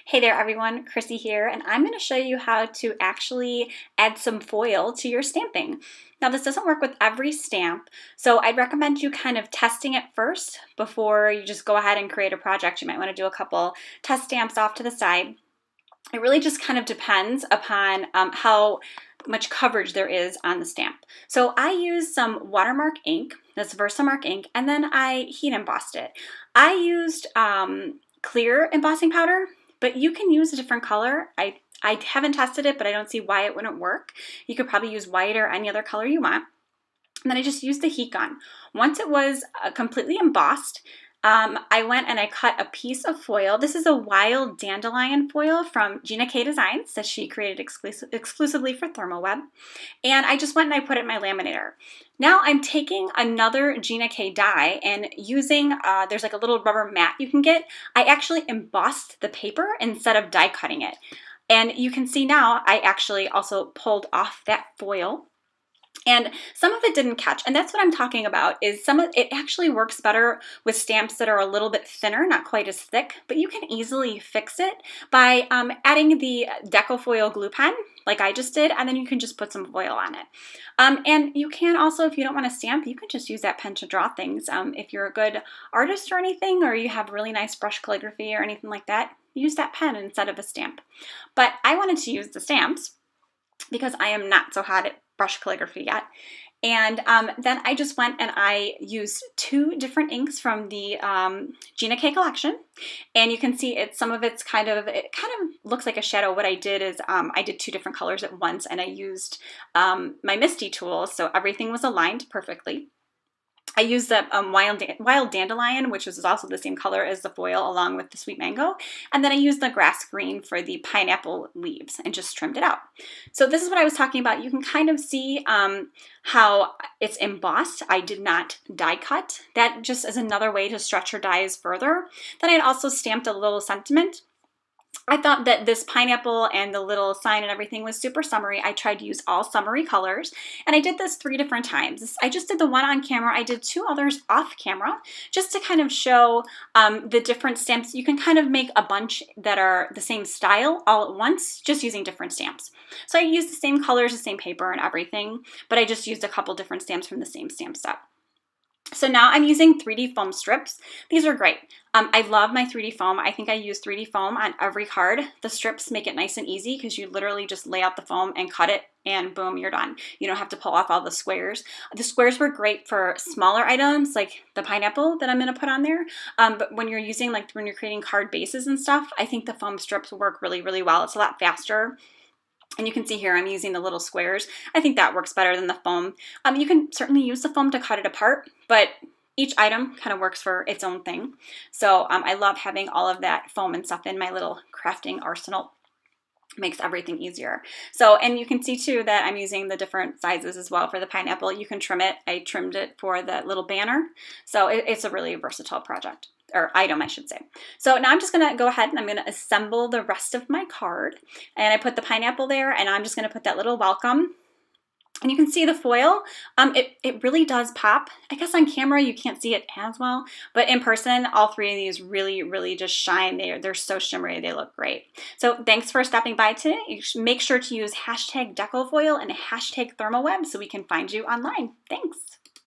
Hey there everyone, Chrissy here, and I'm going to show you how to actually add some foil to your stamping. Now this doesn't work with every stamp, so I'd recommend you kind of testing it first before you just go ahead and create a project. You might want to do a couple test stamps off to the side. It really just kind of depends upon how much coverage there is on the stamp. So I use some watermark ink, that's Versamark ink, and then I heat embossed it. I used clear embossing powder, but you can use a different color. I haven't tested it, but I don't see why it wouldn't work. You could probably use white or any other color you want. And then I just used the heat gun. Once it was completely embossed, I went and I cut a piece of foil. This is a wild dandelion foil from Gina K designs that she created exclusively for Therm O Web. And I just went and I put it in my laminator. Now I'm taking another Gina K die and using, there's like a little rubber mat you can get. I actually embossed the paper instead of die cutting it. And you can see now I actually also pulled off that foil. And some of it didn't catch, and that's what I'm talking about, is some of it actually works better with stamps that are a little bit thinner, not quite as thick, but you can easily fix it by adding the Deco Foil glue pen, like I just did, and then you can just put some foil on it. And you can also, if you don't want to stamp, you can just use that pen to draw things. If you're a good artist or anything, or you have really nice brush calligraphy or anything like that, use that pen instead of a stamp. But I wanted to use the stamps because I am not so hot at brush calligraphy yet. And then I just went and I used two different inks from the Gina K collection. And you can see some of it kind of looks like a shadow. What I did is I did two different colors at once, and I used my Misty tool, so everything was aligned perfectly. I used the wild dandelion, which was also the same color as the foil, along with the sweet mango. And then I used the grass green for the pineapple leaves and just trimmed it out. So this is what I was talking about. You can kind of see how it's embossed. I did not die cut. That just is another way to stretch your dies further. Then I also stamped a little sentiment. I thought that this pineapple and the little sign and everything was super summery. I tried to use all summery colors, and I did this 3 different times. I just did the one on camera. I did 2 others off camera just to kind of show the different stamps. You can kind of make a bunch that are the same style all at once, just using different stamps. So I used the same colors, the same paper and everything, but I just used a couple different stamps from the same stamp set. So now I'm using 3D foam strips. These are great. I love my 3D foam. I think I use 3D foam on every card. The strips make it nice and easy because you literally just lay out the foam and cut it and boom, you're done. You don't have to pull off all the squares. The squares were great for smaller items like the pineapple that I'm going to put on there. But when you're using, like when you're creating card bases and stuff, I think the foam strips work really, really well. It's a lot faster. And you can see here I'm using the little squares. I think that works better than the foam. You can certainly use the foam to cut it apart, but each item kind of works for its own thing. So I love having all of that foam and stuff in my little crafting arsenal. Makes everything easier. So, and you can see too that I'm using the different sizes as well for the pineapple. You can trim it. I trimmed it for the little banner. So it's a really versatile project. Or item, I should say. So now I'm just going to go ahead and I'm going to assemble the rest of my card. And I put the pineapple there, and I'm just going to put that little welcome. And you can see the foil. It really does pop. I guess on camera you can't see it as well, but in person, all 3 of these really, really just shine. They're so shimmery. They look great. So thanks for stopping by today. Make sure to use #DecoFoil and #Therm O Web so we can find you online. Thanks.